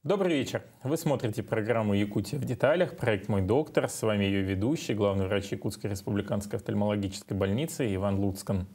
Добрый вечер. Вы смотрите программу «Якутия в деталях», проект «Мой доктор». С вами ее ведущий, главный врач Якутской республиканской офтальмологической больницы Иван Луцкан.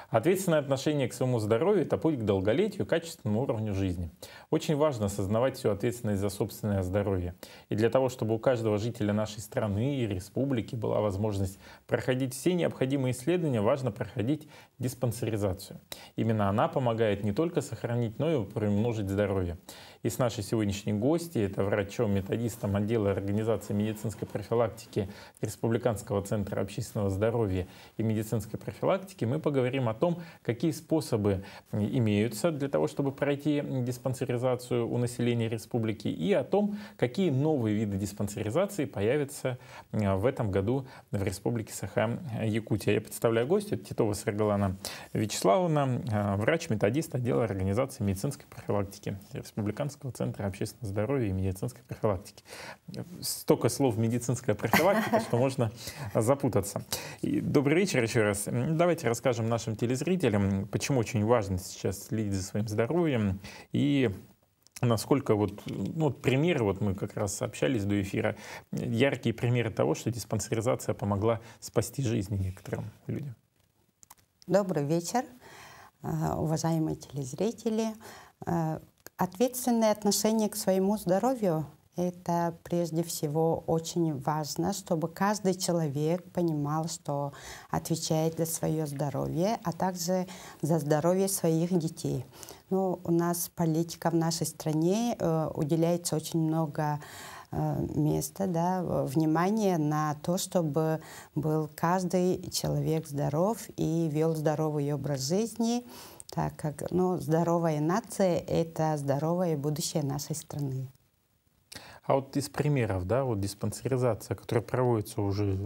Ответственное отношение к своему здоровью – это путь к долголетию и качественному уровню жизни. Очень важно осознавать всю ответственность за собственное здоровье. И для того, чтобы у каждого жителя нашей страны и республики была возможность проходить все необходимые исследования, важно проходить диспансеризацию. Именно она помогает не только сохранить, но и приумножить здоровье. И с нашей сегодняшней гостьей, это врачом-методистом отдела организации медицинской профилактики Республиканского центра общественного здоровья и медицинской профилактики, мы поговорим о том, какие способы имеются для того, чтобы пройти диспансеризацию у населения республики, и о том, какие новые виды диспансеризации появятся в этом году в Республике Саха-Якутия. Я представляю гостя, это Титова Саргалана Вячеславовна, врач-методист отдела организации медицинской профилактики Республиканского центра общественного здоровья и медицинской профилактики. Столько слов «медицинская профилактика», что можно запутаться. Добрый вечер еще раз. Давайте расскажем нашим телезрителям, почему очень важно сейчас следить за своим здоровьем и насколько примеры, мы как раз общались до эфира, яркие примеры того, что диспансеризация помогла спасти жизни некоторым людям. Добрый вечер, уважаемые телезрители. Ответственное отношение к своему здоровью — это прежде всего очень важно, чтобы каждый человек понимал, что отвечает за свое здоровье, а также за здоровье своих детей. У нас политика в нашей стране уделяется очень много места, внимания на то, чтобы был каждый человек здоров и вел здоровый образ жизни, так как здоровая нация — это здоровое будущее нашей страны. А вот из примеров, диспансеризация, которая проводится уже,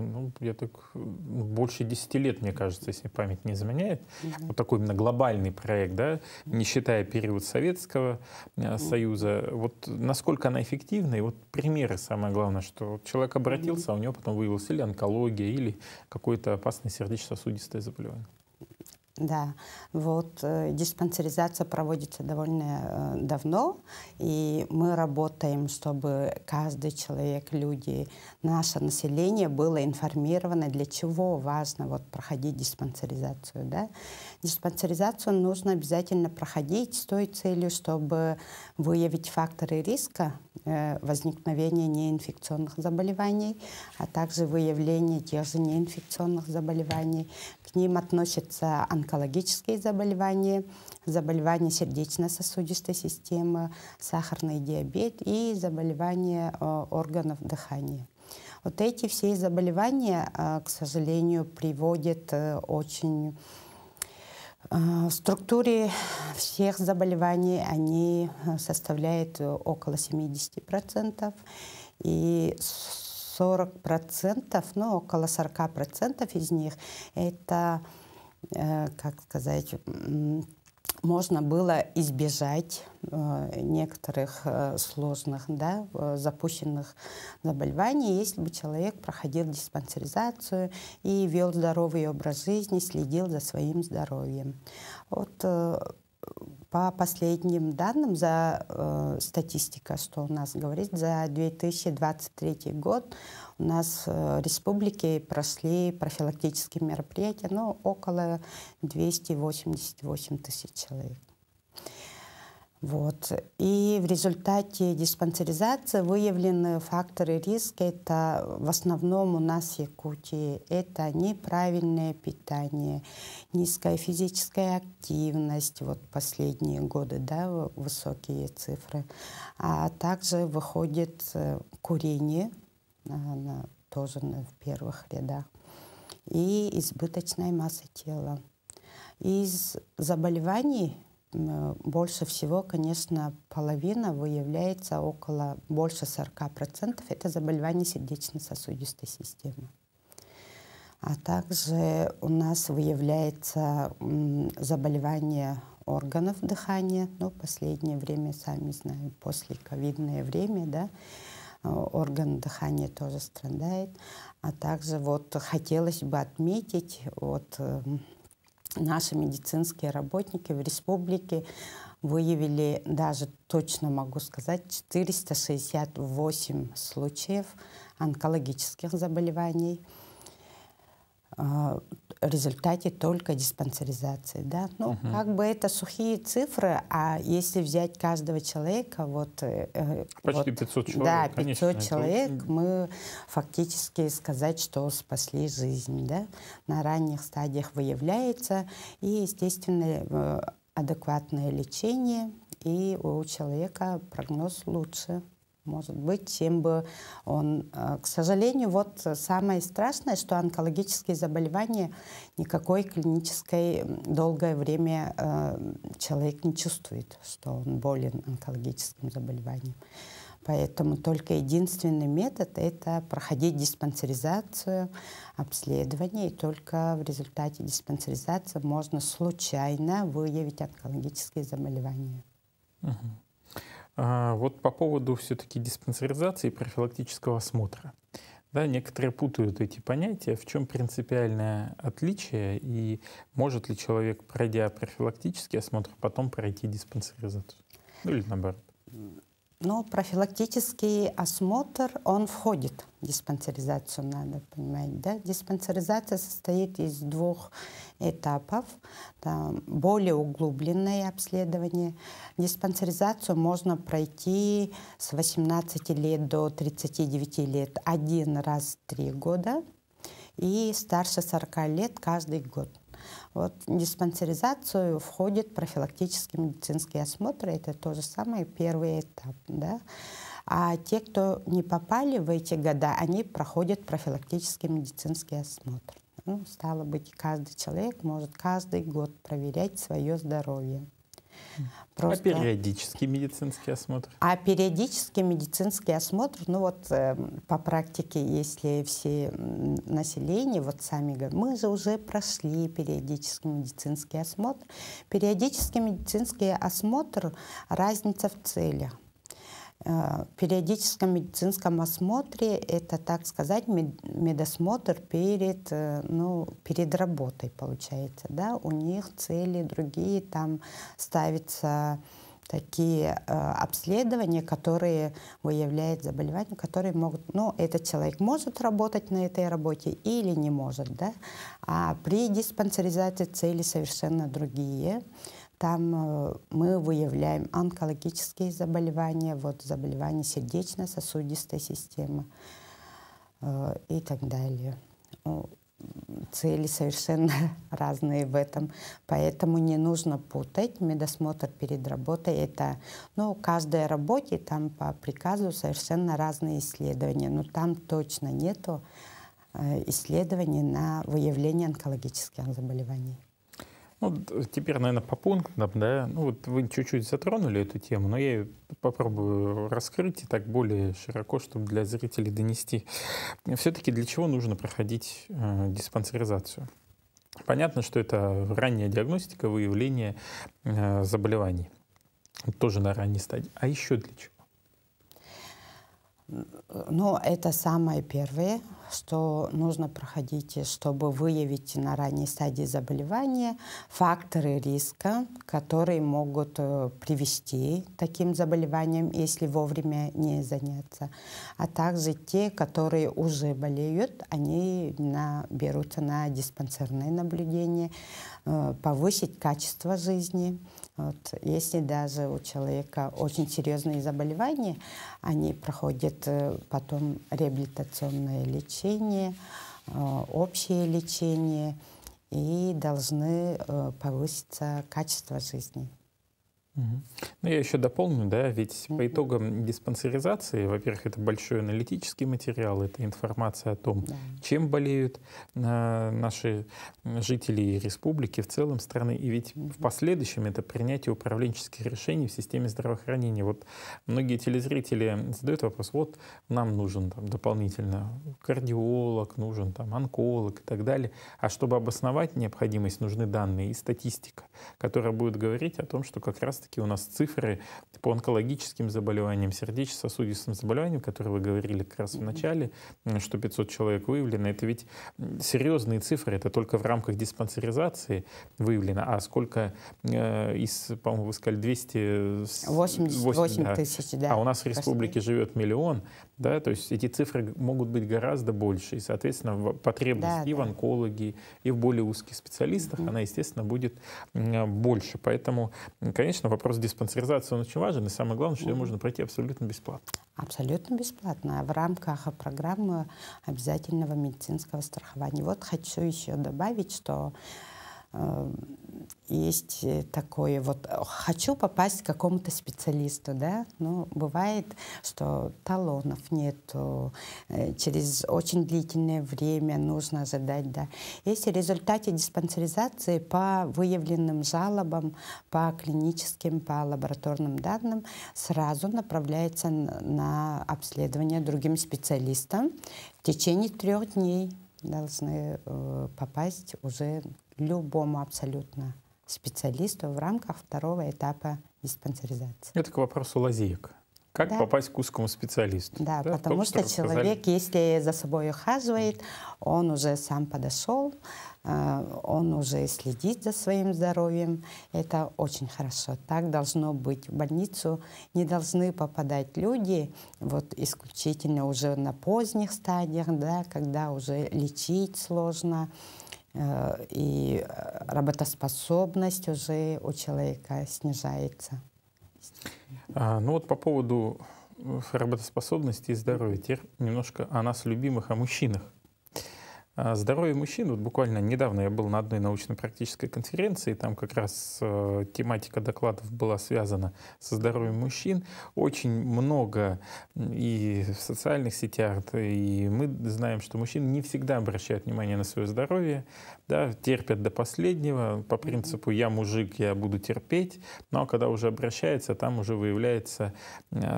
больше 10 лет, мне кажется, если память не изменяет, вот такой именно глобальный проект, не считая период Советского Союза, вот насколько она эффективна, и вот примеры, самое главное, что человек обратился, а у него потом выявилась или онкология, или какое-то опасное сердечно-сосудистое заболевание. Да, диспансеризация проводится довольно давно, и мы работаем, чтобы каждый человек, люди, наше население было информировано, для чего важно проходить диспансеризацию. Диспансеризацию нужно обязательно проходить с той целью, чтобы выявить факторы риска возникновения неинфекционных заболеваний, а также выявления тех же неинфекционных заболеваний. К ним относятся онкологические заболевания, заболевания сердечно-сосудистой системы, сахарный диабет и заболевания органов дыхания. Эти все заболевания, к сожалению, приводят очень... В структуре всех заболеваний они составляют около 70%, и 40%, около 40% из них это, можно было избежать некоторых сложных, запущенных заболеваний, если бы человек проходил диспансеризацию и вел здоровый образ жизни, следил за своим здоровьем. По последним данным, статистика, что у нас говорит, за 2023 год у нас в республике прошли профилактические мероприятия, около 288 тысяч человек. И в результате диспансеризации выявлены факторы риска. Это в основном у нас в Якутии. Это неправильное питание, низкая физическая активность, последние годы, высокие цифры. А также выходит курение, тоже в первых рядах, и избыточная масса тела. Из заболеваний больше всего, конечно, половина выявляется, больше 40%, это заболевания сердечно-сосудистой системы. А также у нас выявляется заболевание органов дыхания, в последнее время, сами знаем, после ковидное время, орган дыхания тоже страдает. А также хотелось бы отметить, наши медицинские работники в республике выявили, даже точно могу сказать, 468 случаев онкологических заболеваний в результате только диспансеризации. Да? Ну, как бы это сухие цифры, а если взять каждого человека, Почти 500 человек, да, 500 конечно, человек, очень... мы фактически сказать, что спасли жизнь. Да? На ранних стадиях выявляется, и, естественно, адекватное лечение, и у человека прогноз лучше. Может быть, чем бы он... К сожалению, вот самое страшное, что онкологические заболевания никакой клинической долгое время человек не чувствует, что он болен онкологическим заболеванием. Поэтому только единственный метод — это проходить диспансеризацию, обследование, и только в результате диспансеризации можно случайно выявить онкологические заболевания. Вот по поводу все-таки диспансеризации и профилактического осмотра. Да, некоторые путают эти понятия. В чем принципиальное отличие и может ли человек, пройдя профилактический осмотр, потом пройти диспансеризацию? Ну или наоборот? Ну, профилактический осмотр, он входит в диспансеризацию, надо понимать. Да? Диспансеризация состоит из двух этапов. Там более углубленное обследование. Диспансеризацию можно пройти с 18 лет до 39 лет один раз в 3 года и старше 40 лет каждый год. Вот в диспансеризацию входит профилактический медицинский осмотр. Это то же самое, первый этап. Да? А те, кто не попали в эти года, они проходят профилактический медицинский осмотр. Ну, стало быть, каждый человек может каждый год проверять свое здоровье. Просто... А периодический медицинский осмотр? А периодический медицинский осмотр, ну вот по практике, если все население, вот сами говорят, мы же уже прошли периодический медицинский осмотр. Периодический медицинский осмотр, разница в целях. В периодическом медицинском осмотре это, так сказать, медосмотр перед работой, получается. Да? У них цели другие, там ставятся такие обследования, которые выявляют заболевания, которые могут... Ну, этот человек может работать на этой работе или не может. Да? А при диспансеризации цели совершенно другие. Там мы выявляем онкологические заболевания, вот заболевания сердечно-сосудистой системы и так далее. Цели совершенно разные в этом, поэтому не нужно путать. Медосмотр перед работой — это, каждой работе там по приказу совершенно разные исследования, но там точно нету исследований на выявление онкологических заболеваний. Ну, теперь, наверное, по пунктам, да, вот вы чуть-чуть затронули эту тему, но я ее попробую раскрыть и так более широко, чтобы для зрителей донести. Все-таки для чего нужно проходить диспансеризацию? Понятно, что это ранняя диагностика, выявление заболеваний, тоже на ранней стадии. А еще для чего? Ну, это самое первое, что нужно проходить, чтобы выявить на ранней стадии заболевания факторы риска, которые могут привести к таким заболеваниям, если вовремя не заняться. А также те, которые уже болеют, они берутся на диспансерное наблюдение, повысить качество жизни. Вот. Если даже у человека очень серьезные заболевания, они проходят потом реабилитационное лечение, общее лечение, и должны повыситься качество жизни. Ну, я еще дополню, да, ведь по итогам диспансеризации, во-первых, это большой аналитический материал, это информация о том, чем болеют наши жители республики, в целом страны, и ведь в последующем это принятие управленческих решений в системе здравоохранения. Вот многие телезрители задают вопрос, вот нам нужен там дополнительно кардиолог, нужен там онколог и так далее, а чтобы обосновать необходимость, нужны данные и статистика, которая будет говорить о том, что как раз все-таки у нас цифры по онкологическим заболеваниям, сердечно-сосудистым заболеваниям, которые вы говорили как раз в начале, что 500 человек выявлено, это ведь серьезные цифры, это только в рамках диспансеризации выявлено, а сколько по-моему, вы сказали, 288 тысяч, да. А у нас в республике живет 1 миллион, да, то есть эти цифры могут быть гораздо больше, и, соответственно, потребность и в онкологии, и в более узких специалистах, она, естественно, будет больше. Поэтому, конечно, вопрос диспансеризации, он очень важен, и самое главное, что ее можно пройти абсолютно бесплатно. Абсолютно бесплатно, в рамках программы обязательного медицинского страхования. Вот хочу еще добавить, что есть такое вот, хочу попасть к какому-то специалисту, да, но бывает, что талонов нету, через очень длительное время нужно ожидать, да. Если в результате диспансеризации по выявленным жалобам, по клиническим, по лабораторным данным сразу направляется на обследование другим специалистам, в течение 3 дней должны попасть уже любому абсолютно специалисту в рамках 2-го этапа диспансеризации. Это к вопросу лазеек. Как попасть к узкому специалисту? Да, потому что человек, если за собой ухаживает, он уже сам подошел, он уже следит за своим здоровьем. Это очень хорошо. Так должно быть. В больницу не должны попадать люди вот исключительно уже на поздних стадиях, да, когда уже лечить сложно, и работоспособность уже у человека снижается. Ну вот по поводу работоспособности и здоровья, теперь немножко о нас любимых, о мужчинах. Здоровье мужчин, вот буквально недавно я был на одной научно-практической конференции, там как раз тематика докладов была связана со здоровьем мужчин. Очень много и в социальных сетях, и мы знаем, что мужчины не всегда обращают внимание на свое здоровье, да, терпят до последнего, по принципу «я мужик, я буду терпеть», но когда уже обращается, там уже выявляется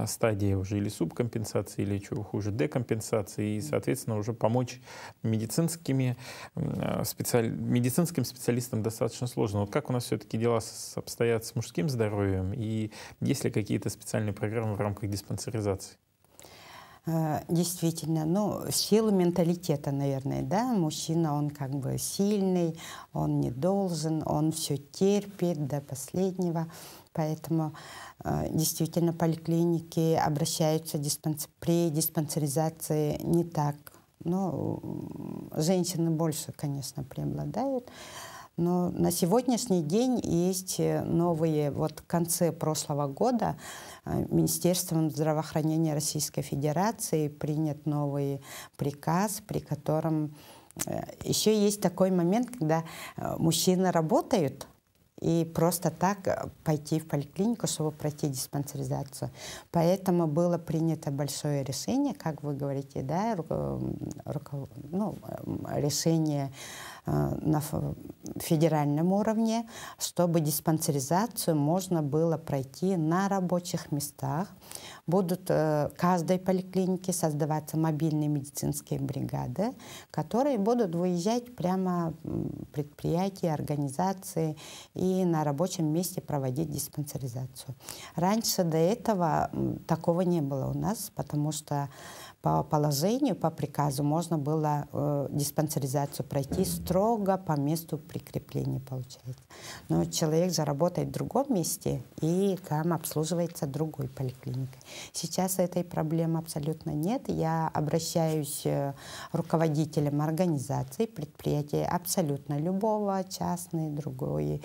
стадия уже или субкомпенсации, или чего хуже, декомпенсации, и, соответственно, уже помочь медицинским специалистам достаточно сложно. Вот как у нас все-таки дела обстоят с мужским здоровьем, и есть ли какие-то специальные программы в рамках диспансеризации? Действительно, ну, сила менталитета, наверное, да, мужчина, он как бы сильный, он не должен, он все терпит до последнего, поэтому действительно поликлиники обращаются при диспансеризации не так. Ну, женщины больше, конечно, преобладают. Но на сегодняшний день есть новые, вот в конце прошлого года Министерством здравоохранения Российской Федерации принят новый приказ, при котором еще есть такой момент, когда мужчины работают, и просто так пойти в поликлинику, чтобы пройти диспансеризацию. Поэтому было принято большое решение, как вы говорите, да, решение на федеральном уровне, чтобы диспансеризацию можно было пройти на рабочих местах. Будут в каждой поликлинике создаваться мобильные медицинские бригады, которые будут выезжать прямо в предприятия, организации и на рабочем месте проводить диспансеризацию. Раньше до этого такого не было у нас, потому что по положению, по приказу можно было диспансеризацию пройти строго по месту прикрепления, получается. Но человек же работает в другом месте, и там обслуживается другой поликлиникой. Сейчас этой проблемы абсолютно нет. Я обращаюсь к руководителям организаций, предприятий абсолютно любого, частные, другой,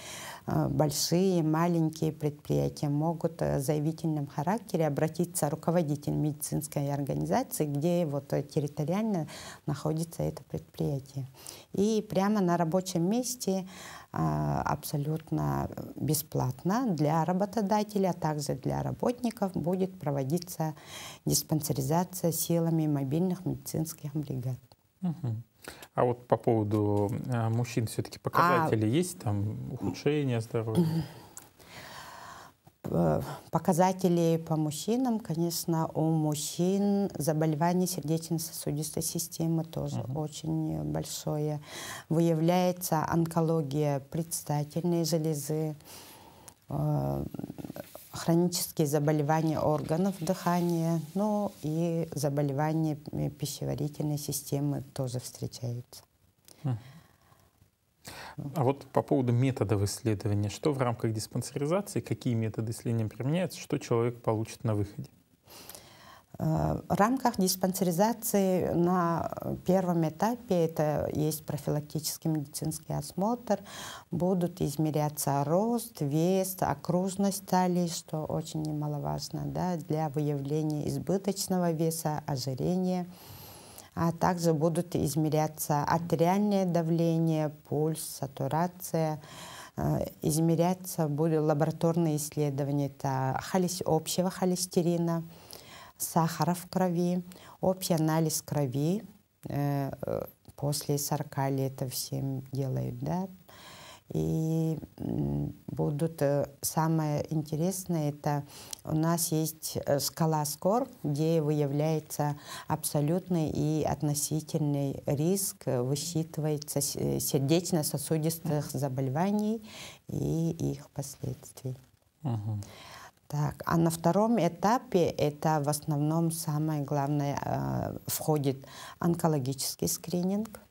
большие, маленькие предприятия могут в заявительном характере обратиться к руководителю медицинской организации, где вот территориально находится это предприятие. И прямо на рабочем месте абсолютно бесплатно для работодателя, а также для работников будет проводиться диспансеризация силами мобильных медицинских бригад. А вот по поводу мужчин все-таки показатели есть, там ухудшение здоровья? Показатели по мужчинам, конечно, у мужчин заболевание сердечно-сосудистой системы тоже очень большое. Выявляется онкология предстательной железы, хронические заболевания органов дыхания, ну и заболевания пищеварительной системы тоже встречаются. А вот по поводу методов исследования, что в рамках диспансеризации, какие методы исследования применяются, что человек получит на выходе? В рамках диспансеризации на первом этапе, это есть профилактический медицинский осмотр, будут измеряться рост, вес, окружность талии, что очень немаловажно, да, для выявления избыточного веса, ожирения. А также будут измеряться артериальное давление, пульс, сатурация. Измеряться будут лабораторные исследования, это общего холестерина, сахара в крови, общий анализ крови. После 40 лет всем делают, да. И будут, самое интересное, это у нас есть шкала СКОР, где выявляется абсолютный и относительный риск, высчитывается сердечно-сосудистых заболеваний и их последствий. Так, а на втором этапе это в основном самое главное входит онкологический скрининг.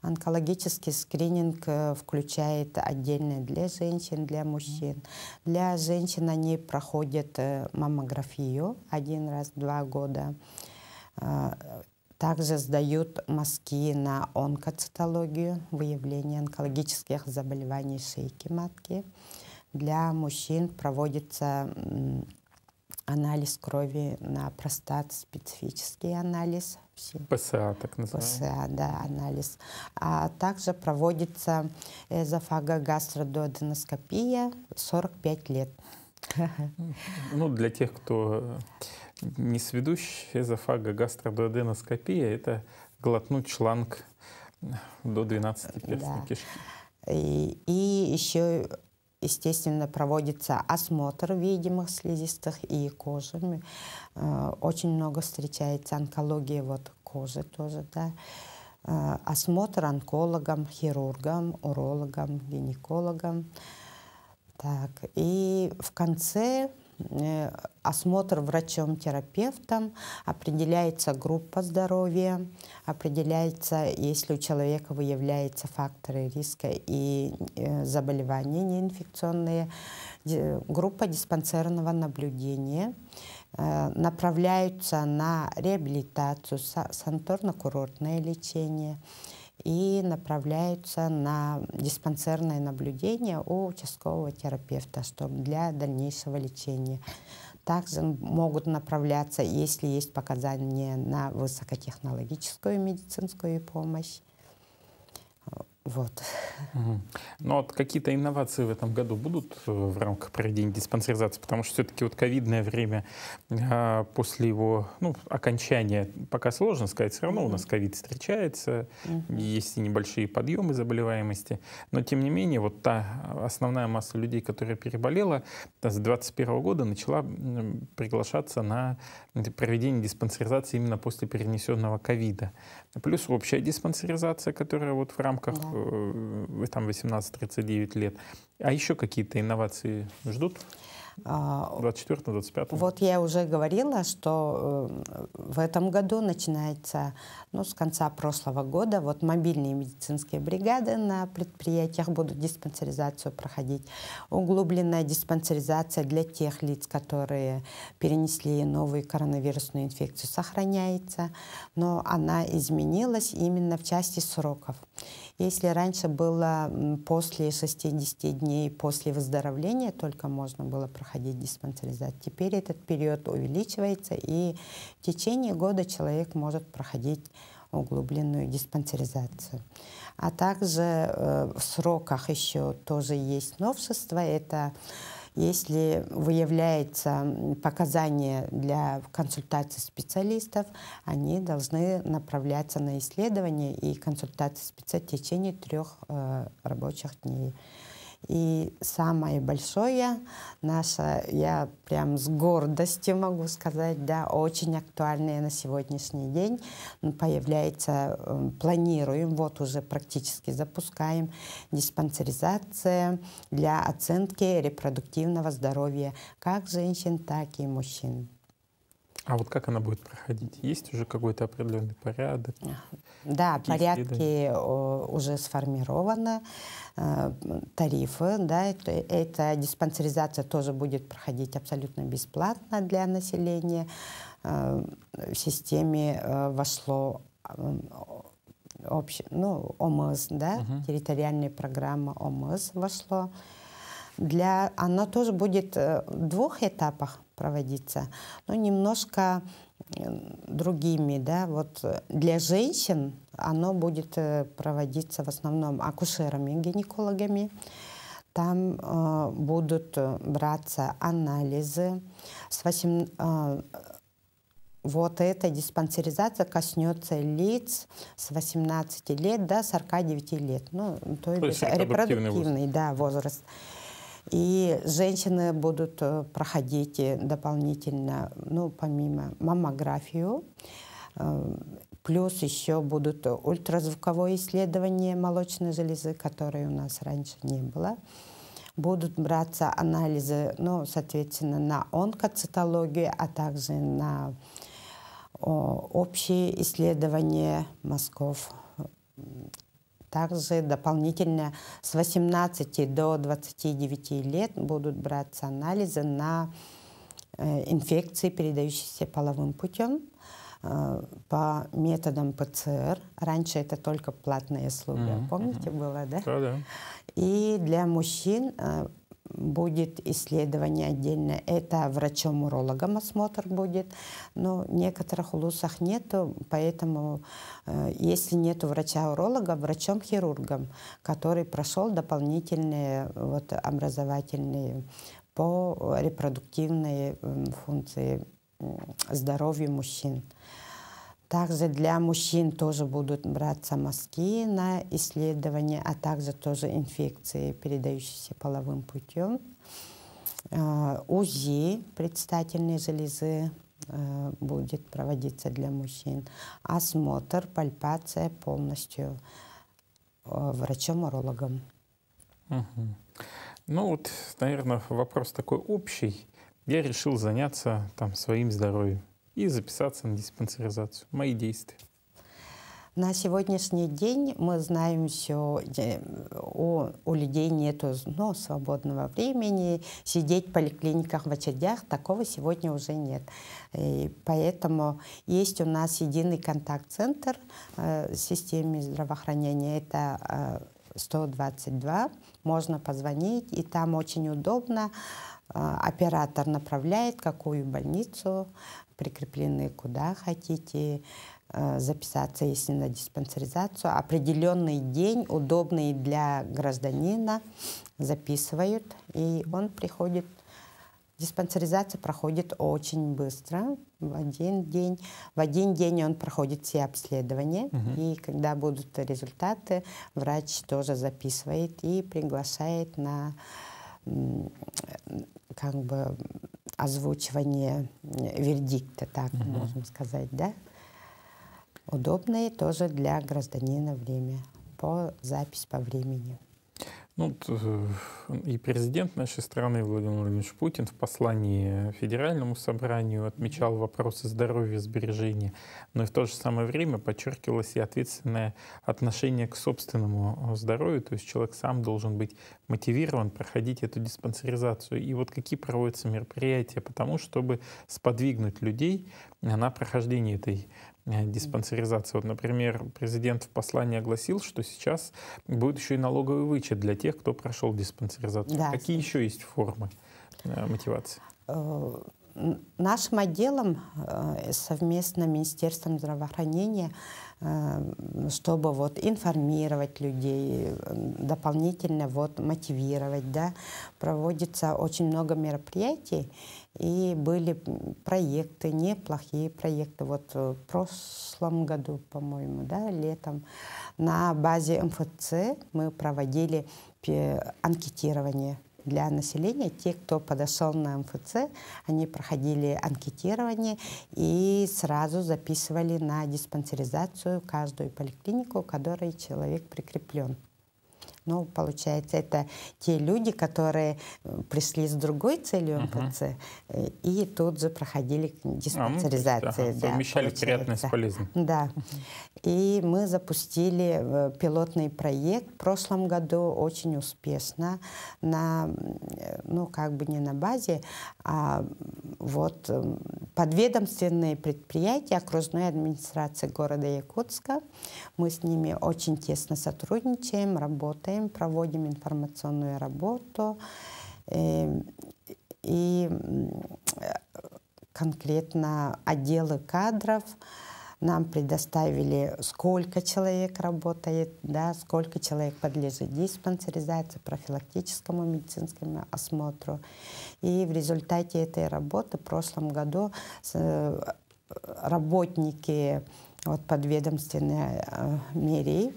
Онкологический скрининг включает отдельно для женщин, для мужчин. Для женщин они проходят маммографию 1 раз в 2 года. Также сдают мазки на онкоцитологию, выявление онкологических заболеваний шейки матки. Для мужчин проводится анализ крови на простат, специфический анализ. ПСА, так называемый. ПСА, да, анализ. А также проводится эзофагогастродуоденоскопия 45 лет. Ну, для тех, кто не сведущ, эзофагогастродуоденоскопия — это глотнуть шланг до 12 перстной кишки. И еще, естественно, проводится осмотр видимых слизистых и кожи. Очень много встречается онкология кожи тоже, да. Осмотр онкологам, хирургам, урологам, гинекологам. Так, и в конце осмотр врачом-терапевтом, определяется группа здоровья, определяется, если у человека выявляются факторы риска и заболевания неинфекционные, группа диспансерного наблюдения, направляются на реабилитацию, санаторно-курортное лечение и направляются на диспансерное наблюдение у участкового терапевта, чтобы для дальнейшего лечения. Также могут направляться, если есть показания на высокотехнологическую медицинскую помощь. Вот. Ну вот какие-то инновации в этом году будут в рамках проведения диспансеризации? Потому что все-таки ковидное время, после его окончания, пока сложно сказать, все равно у нас ковид встречается, есть и небольшие подъемы заболеваемости, но тем не менее та основная масса людей, которая переболела, с 2021 года начала приглашаться на проведение диспансеризации именно после перенесенного ковида. Плюс общая диспансеризация, которая в рамках 18-39 лет. А еще какие-то инновации ждут? 24-25? Вот я уже говорила, что в этом году начинается, с конца прошлого года, мобильные медицинские бригады на предприятиях будут диспансеризацию проходить. Углубленная диспансеризация для тех лиц, которые перенесли новую коронавирусную инфекцию, сохраняется, но она изменилась именно в части сроков. Если раньше было после 60 дней после выздоровления только можно было проходить диспансеризацию, теперь этот период увеличивается, и в течение года человек может проходить углубленную диспансеризацию. А также в сроках еще тоже есть новшество. Это если выявляется показания для консультации специалистов, они должны направляться на исследование и консультации специалистов в течение 3 рабочих дней. И самое большое наше, я прям с гордостью могу сказать, да, очень актуальное на сегодняшний день появляется, планируем, вот уже практически запускаем, диспансеризация для оценки репродуктивного здоровья как женщин, так и мужчин. А вот как она будет проходить? Есть уже какой-то определенный порядок? Да, порядки уже сформированы, тарифы, да, эта диспансеризация тоже будет проходить абсолютно бесплатно для населения. В системе вошло ОМС, да, территориальная программа ОМС вошло. Оно тоже будет в 2 этапах проводиться, но немножко другими, да, вот для женщин оно будет проводиться в основном акушерами, гинекологами. Там будут браться анализы. Вот эта диспансеризация коснется лиц с 18 лет до 49 лет. Ну, то есть репродуктивный возраст. И женщины будут проходить дополнительно, помимо маммографию, плюс еще будут ультразвуковое исследование молочной железы, которой у нас раньше не было. Будут браться анализы, соответственно, на онкоцитологию, а также на общие исследования мозгов. Также дополнительно с 18 до 29 лет будут браться анализы на инфекции, передающиеся половым путем, по методам ПЦР. Раньше это только платная услуга, помните, было, да? Да. И для мужчин будет исследование отдельно. Это врачом-урологом осмотр будет. Но некоторых улусах нету, поэтому если нету врача-уролога, врачом-хирургом, который прошел дополнительные образовательные по репродуктивной функции здоровья мужчин. Также для мужчин тоже будут браться мазки на исследование, а также тоже инфекции, передающиеся половым путем. УЗИ предстательной железы будет проводиться для мужчин. Осмотр, пальпация полностью врачом-урологом. Наверное, вопрос такой общий. Я решил заняться своим здоровьем и записаться на диспансеризацию. Мои действия. На сегодняшний день мы знаем все, у людей нет свободного времени, сидеть в поликлиниках в очередях, такого сегодня уже нет. И поэтому есть у нас единый контакт-центр в системе здравоохранения, это 122, можно позвонить, и там очень удобно. Оператор направляет, какую больницу, прикреплены куда хотите записаться, если на диспансеризацию. Определенный день, удобный для гражданина, записывают, и он приходит. Диспансеризация проходит очень быстро, в один день. В один день он проходит все обследования, и когда будут результаты, врач тоже записывает и приглашает на озвучивание вердикта, так можем сказать, да? Удобное тоже для гражданина время, запись по времени. И президент нашей страны Владимир Владимирович Путин в послании Федеральному собранию отмечал вопросы здоровья и сбережения, но и в то же самое время подчеркивалось и ответственное отношение к собственному здоровью, то есть человек сам должен быть мотивирован проходить эту диспансеризацию. И какие проводятся мероприятия по тому, чтобы сподвигнуть людей на прохождение этой диспансеризации. Например, президент в послании огласил, что сейчас будет еще и налоговый вычет для тех, кто прошел диспансеризацию. Да. Какие еще есть формы мотивации? Нашим отделом совместно Министерством здравоохранения, чтобы информировать людей, дополнительно мотивировать, да, проводится очень много мероприятий, и были проекты, неплохие проекты. В прошлом году, по-моему, да, летом, на базе МФЦ мы проводили анкетирование для населения. Те, кто подошел на МФЦ, они проходили анкетирование и сразу записывали на диспансеризацию каждую поликлинику, в которой человек прикреплен. Ну, получается, это те люди, которые пришли с другой целью МФЦ и тут же проходили диспансеризацию. Совмещали приятное с полезным. Да. И мы запустили пилотный проект в прошлом году очень успешно, ну, как бы не на базе, а вот подведомственные предприятия окружной администрации города Якутска. Мы с ними очень тесно сотрудничаем, работаем, проводим информационную работу. И конкретно отделы кадров нам предоставили, сколько человек работает, да, сколько человек подлежит диспансеризации, профилактическому медицинскому осмотру. И в результате этой работы в прошлом году работники подведомственной меры,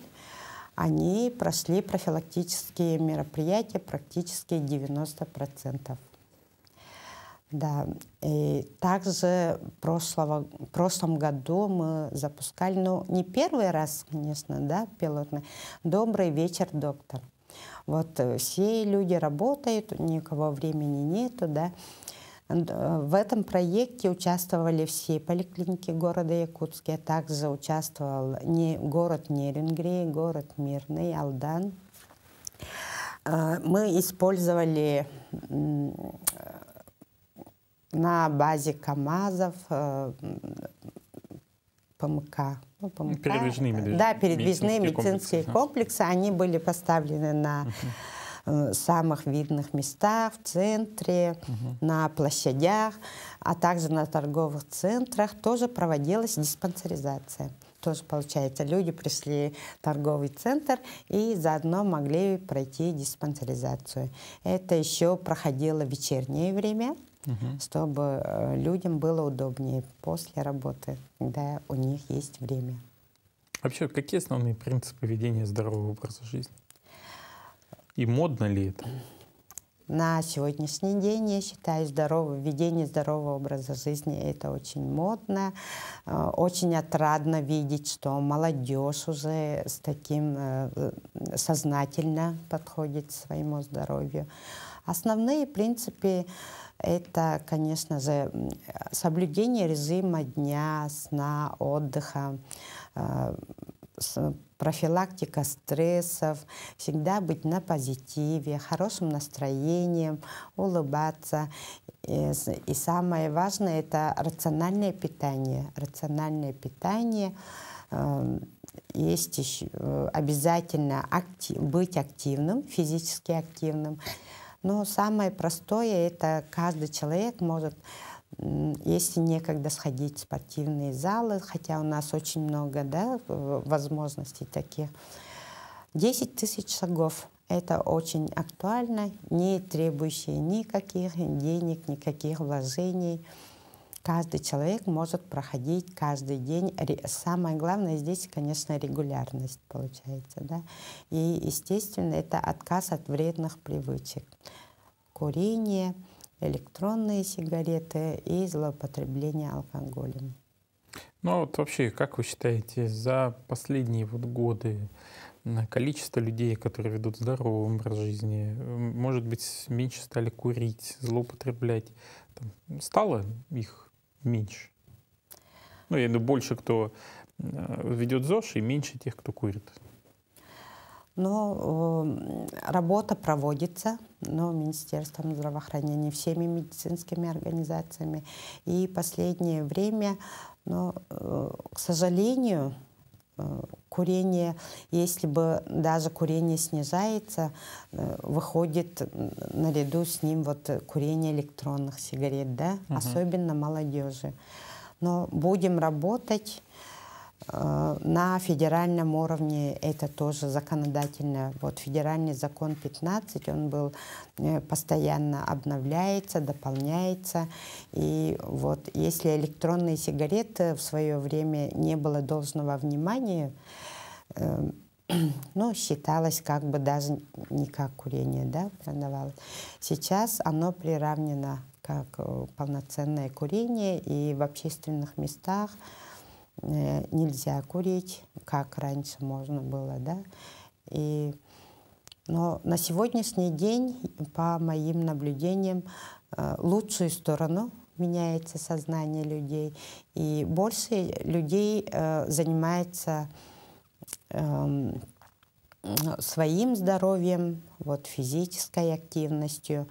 они прошли профилактические мероприятия практически 90%. Да. И также в прошлом году мы запускали, ну, не первый раз, конечно, да, пилотный, «Добрый вечер, доктор». Вот все люди работают, у никого времени нету, да. В этом проекте участвовали все поликлиники города Якутска, также участвовал город Нерюнгри, город Мирный, Алдан. Мы использовали на базе КАМАЗов ПМК. Ну, ПМК. Передвижные медицинские, да, передвижные медицинские комплексы. Они были поставлены на самых видных местах, в центре, на площадях, а также на торговых центрах тоже проводилась диспансеризация. Тоже получается, люди пришли в торговый центр и заодно могли пройти диспансеризацию. Это еще проходило в вечернее время, чтобы людям было удобнее после работы, когда у них есть время. Вообще, какие основные принципы ведения здорового образа жизни? И модно ли это? На сегодняшний день, я считаю, введение здорового образа жизни — это очень модно. Очень отрадно видеть, что молодежь уже с таким сознательно подходит к своему здоровью. Основные принципы — это, конечно же, соблюдение режима дня, сна, отдыха, профилактика стрессов, всегда быть на позитиве, хорошим настроением, улыбаться. И самое важное — это рациональное питание. Рациональное питание. Есть еще обязательно быть активным, физически активным. Но самое простое — это каждый человек может, если некогда сходить в спортивные залы, хотя у нас очень много, да, возможностей таких, 10 тысяч шагов. Это очень актуально, не требующие никаких денег, никаких вложений. Каждый человек может проходить каждый день. Самое главное здесь, конечно, регулярность получается, да. И, естественно, это отказ от вредных привычек. Курение, электронные сигареты и злоупотребление алкоголем. Ну а вот вообще, как вы считаете, за последние годы количество людей, которые ведут здоровый образ жизни, может быть, меньше стали курить, злоупотреблять, стало их меньше? Ну, я думаю, больше кто ведет ЗОЖ и меньше тех, кто курит. Но работа проводится, но Министерством здравоохранения, всеми медицинскими организациями. И последнее время, к сожалению, курение, если бы даже курение снижается, выходит наряду с ним курение электронных сигарет, да, особенно молодежи. Но будем работать. На федеральном уровне это тоже законодательно. Федеральный закон 15, он был постоянно обновляется, дополняется. И если электронные сигареты в свое время не было должного внимания, ну, считалось как бы даже не как курение, да, продавалось. Сейчас оно приравнено как полноценное курение, и в общественных местах нельзя курить, как раньше можно было, да. Но на сегодняшний день, по моим наблюдениям, лучшую сторону меняется сознание людей, и больше людей занимается своим здоровьем, вот, физической активностью.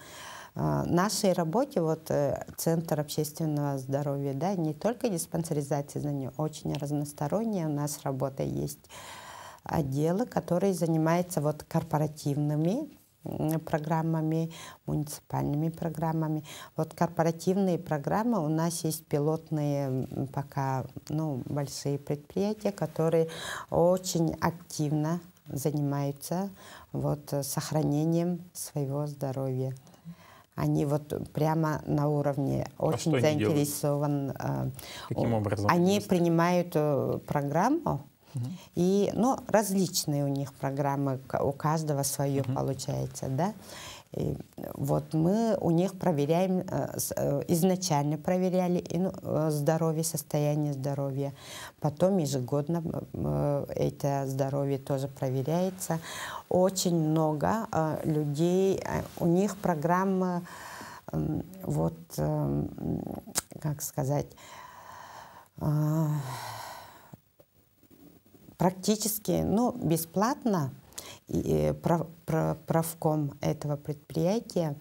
Нашей работе, вот, Центр общественного здоровья, да, не только диспансеризация знаний, очень разносторонняя у нас работа есть. Отделы, которые занимаются вот корпоративными программами, муниципальными программами. Вот корпоративные программы у нас есть пилотные пока, ну, большие предприятия, которые очень активно занимаются вот сохранением своего здоровья. Они вот прямо на уровне очень заинтересованы. Каким образом? Они принимают программу, и, ну, различные у них программы, у каждого свое получается, да. И вот мы у них проверяем, изначально проверяли здоровье, состояние здоровья, потом ежегодно это здоровье тоже проверяется. Очень много людей, у них программа, вот, как сказать, практически, ну, бесплатно, и правком этого предприятия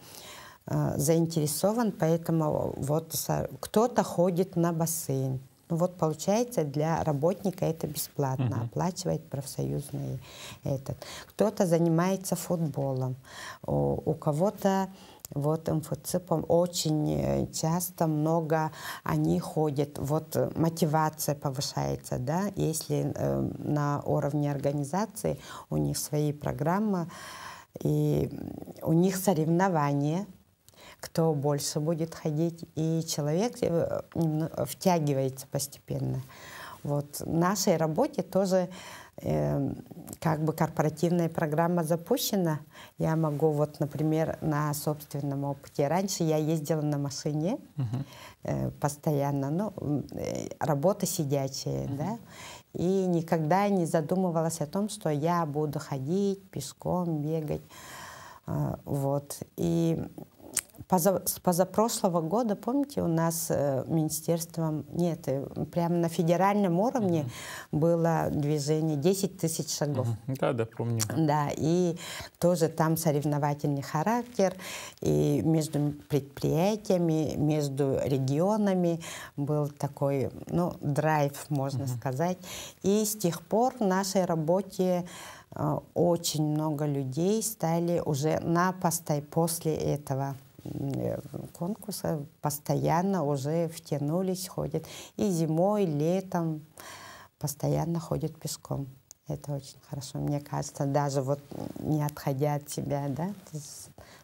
заинтересован, поэтому вот кто-то ходит на бассейн. Ну, вот получается, для работника это бесплатно, оплачивает профсоюзный этот. Кто-то занимается футболом, у кого-то вот МФЦ очень часто много они ходят, вот мотивация повышается, да, если на уровне организации у них свои программы, и у них соревнования, кто больше будет ходить, и человек втягивается постепенно. Вот в нашей работе тоже как бы корпоративная программа запущена. Я могу, вот, например, на собственном опыте. Раньше я ездила на машине постоянно, ну, работа сидячая, да, и никогда не задумывалась о том, что я буду ходить пешком, бегать. Вот. И с позапрошлого года, помните, у нас министерством, нет, прямо на федеральном уровне было движение 10 тысяч шагов. Да, да, помню. Да, и тоже там соревновательный характер, и между предприятиями, между регионами был такой, ну, драйв, можно сказать. И с тех пор в нашей работе очень много людей стали уже после этого конкурса постоянно уже втянулись, ходят. И зимой, летом постоянно ходят пешком. Это очень хорошо, мне кажется, даже вот не отходя от себя, да,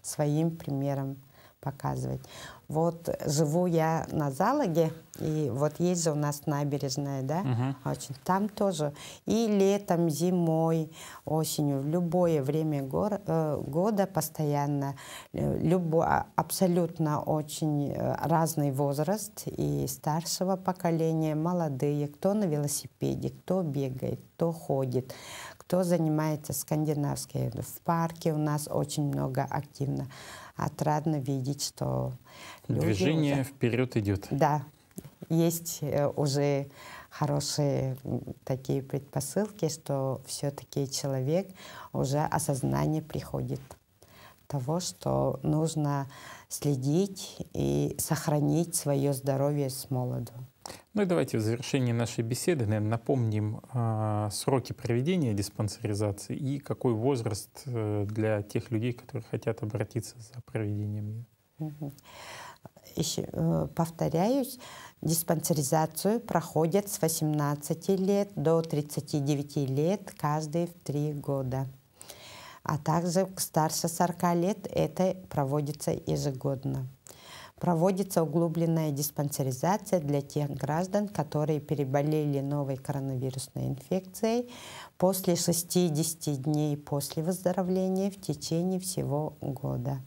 своим примером показывать. Вот живу я на Залаге, и вот есть же у нас набережная, да, очень, там тоже и летом, зимой, осенью, в любое время года постоянно, абсолютно очень разный возраст, и старшего поколения, молодые, кто на велосипеде, кто бегает, кто ходит, кто занимается скандинавской. В парке у нас очень много активно. Отрадно видеть, что движение вперед идет. Да, есть уже хорошие такие предпосылки, что все-таки человек уже осознание приходит того, что нужно следить и сохранить свое здоровье с молоду. Ну и давайте в завершении нашей беседы, наверное, напомним сроки проведения диспансеризации и какой возраст для тех людей, которые хотят обратиться за проведением ее. Еще, повторяюсь, диспансеризацию проходят с 18 лет до 39 лет каждые 3 года. А также старше 40 лет это проводится ежегодно. Проводится углубленная диспансеризация для тех граждан, которые переболели новой коронавирусной инфекцией после 60 дней после выздоровления в течение всего года.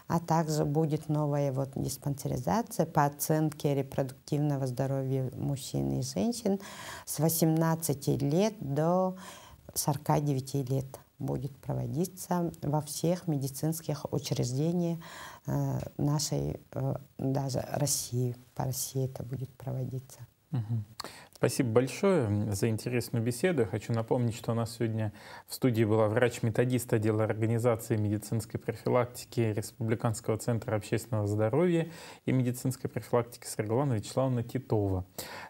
А также будет новая диспансеризация по оценке репродуктивного здоровья мужчин и женщин с 18 лет до 49 лет. Будет проводиться во всех медицинских учреждениях нашей, даже России. По России это будет проводиться. Спасибо большое за интересную беседу. Хочу напомнить, что у нас сегодня в студии была врач-методист отдела организации медицинской профилактики Республиканского центра общественного здоровья и медицинской профилактики Саргалана Вячеславовна Титова.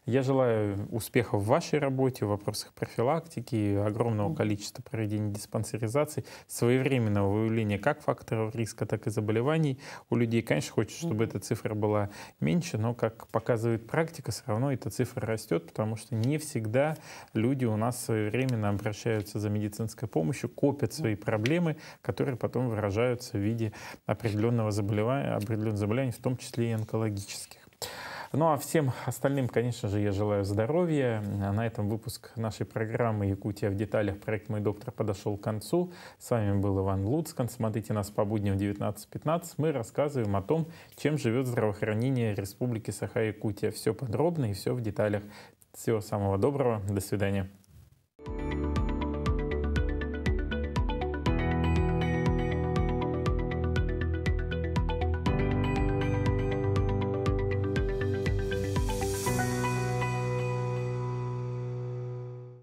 Я желаю успехов в вашей работе, в вопросах профилактики, огромного количества проведения диспансеризации, своевременного выявления как факторов риска, так и заболеваний у людей. Конечно, хочется, чтобы эта цифра была меньше, но, как показывает практика, все равно эта цифра растет, потому что не всегда люди у нас своевременно обращаются за медицинской помощью, копят свои проблемы, которые потом выражаются в виде определенного заболевания, в том числе и онкологических. Ну а всем остальным, конечно же, я желаю здоровья. На этом выпуск нашей программы «Якутия в деталях. Проект «Мой доктор» подошел к концу. С вами был Иван Луцкан. Смотрите нас по будням в 19:15. Мы рассказываем о том, чем живет здравоохранение Республики Саха-Якутия. Все подробно и все в деталях. Всего самого доброго. До свидания.